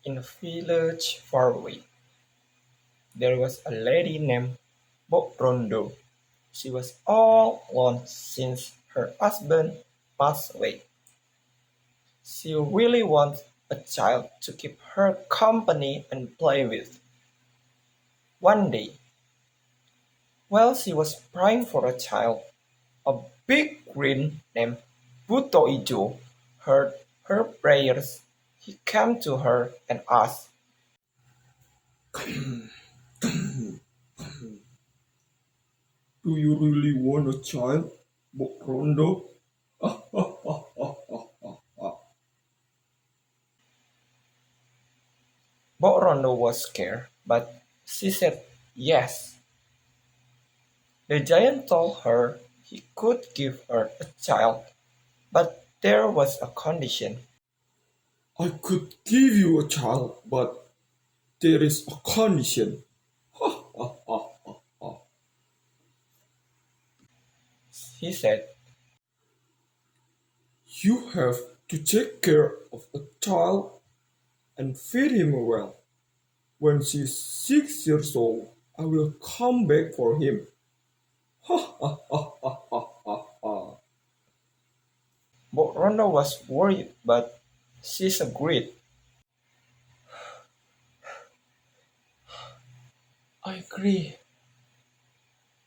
In a village far away, there was a lady named Rondo. She was all alone since her husband passed away. She really wanted a child to keep her company and play with. One day, while she was praying for a child, a big green named Buto Ijo heard her prayers. He came to her and asked, "Do you really want a child, Rondo?" Rondo was scared, but she said yes. The giant told her he could give her a child, but there was a condition. "I could give you a child, but there is a condition," he said. "You have to take care of a child and feed him well. When he is 6 years old, I will come back for him." But Rhonda was worried, but she agreed. "I agree.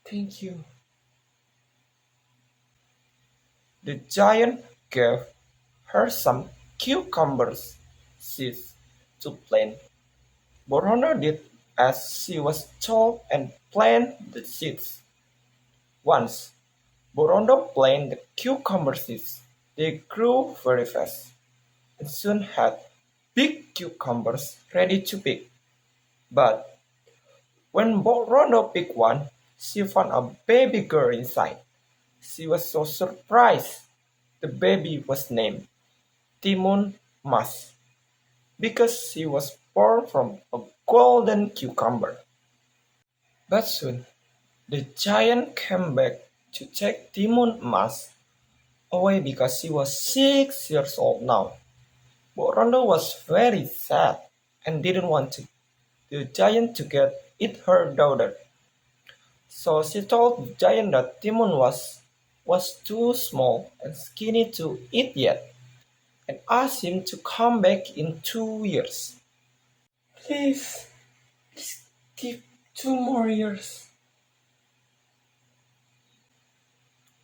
Thank you." The giant gave her some cucumber seeds to plant. But Rhonda did as she was told and planted the seeds. Once Borondo planted the cucumber seeds, they grew very fast and soon had big cucumbers ready to pick. But when Borondo picked one, she found a baby girl inside. She was so surprised. The baby was named Timun Mas because she was born from a golden cucumber. But soon the giant came back to take Timun Mas away because she was 6 years old now. But Rondo was very sad and didn't want the giant to get eat her daughter. So she told the giant that Timon was too small and skinny to eat yet, and asked him to come back in 2 years. Please give 2 more years.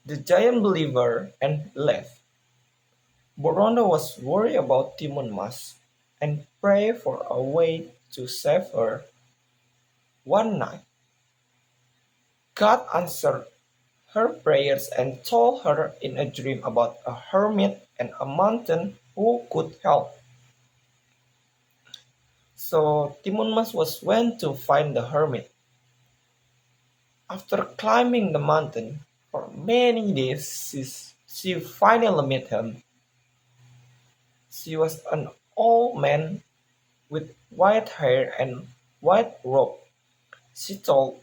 The giant believed her and left. Borondo was worried about Timon Mas and prayed for a way to save her. One night, God answered her prayers and told her in a dream about a hermit and a mountain who could help. So Timon Mas was went to find the hermit. After climbing the mountain for many days, she finally met him. She was an old man with white hair and white robe. She told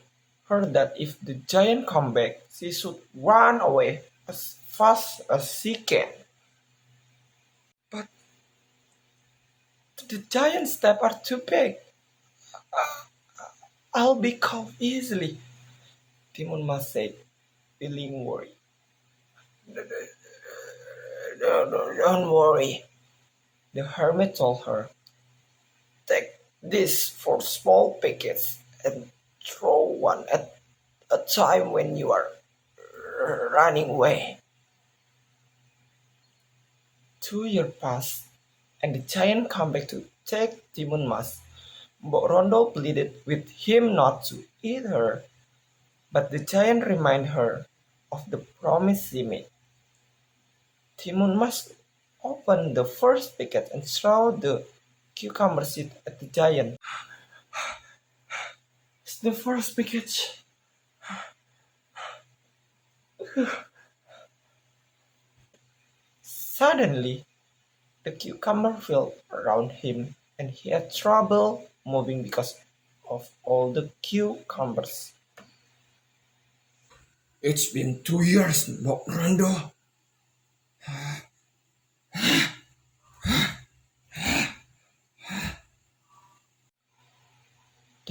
her that if the giant come back, she should run away as fast as she can. But the giant steps are too big. I'll be caught easily, Timon must say, feeling worried. Don't worry, the hermit told her. Take this for small packets and throw one at a time when you are running away. 2 years passed, and the giant came back to take Timun Mas. But Rondo pleaded with him not to eat her, but the giant reminded her of the promise he made. Timun Mas opened the first packet and threw the cucumber seed at the giant. It's the first package. Suddenly, the cucumber fell around him and he had trouble moving because of all the cucumbers. It's been 2 years, Rondo.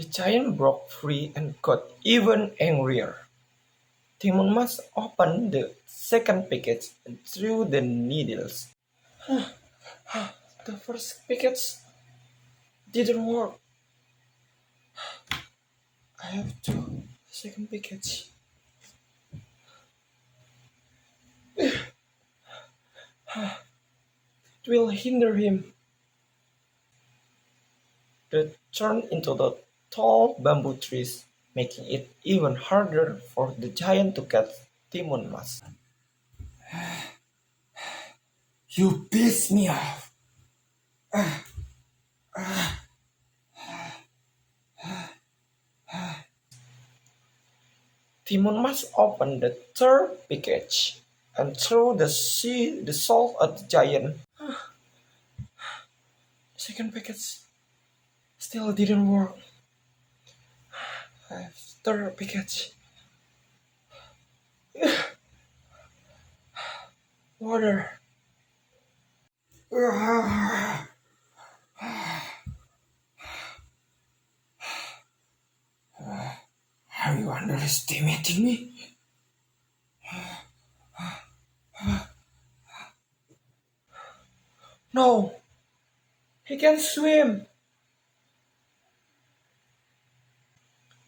The giant broke free and got even angrier. Timun must open the second package and threw the needles. The first package didn't work. I have to. Second package. It will hinder him. They turned into the tall bamboo trees, making it even harder for the giant to catch Timun Mas. You pissed me off. Timun Mas opened the third package and threw the salt at the giant. The second package still didn't work. Third package. Water. Are you underestimating me? No, he can swim.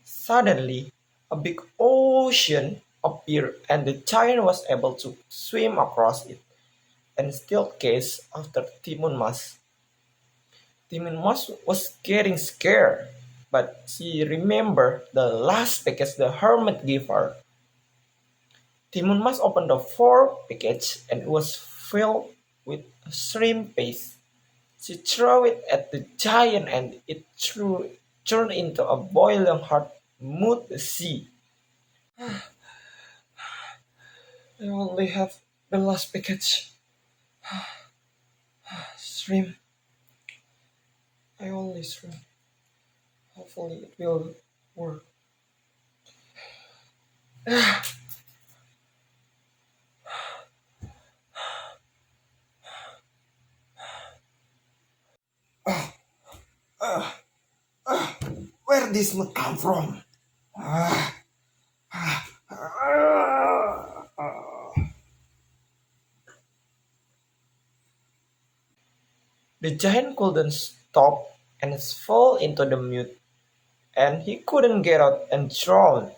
Suddenly, a big ocean appeared and the giant was able to swim across it and still chase after Timun Mas. Timun Mas was getting scared, but she remembered the last package the hermit gave her. Timun Mas opened the fourth package and it was filled with shrimp paste. She threw it at the giant and turned into a boiling hot mud sea. I only have the last package. Shrimp. I only shrimp. Hopefully it will work. Where this mud come from? The giant couldn't stop and fell into the mud, and he couldn't get out and drowned.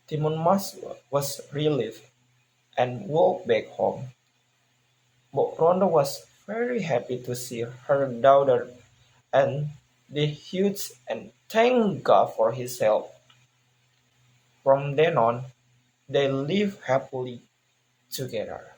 Timon Mas was relieved and walked back home. But Rhonda was very happy to see her daughter and the huge and thanked God for his help. From then on, they lived happily together.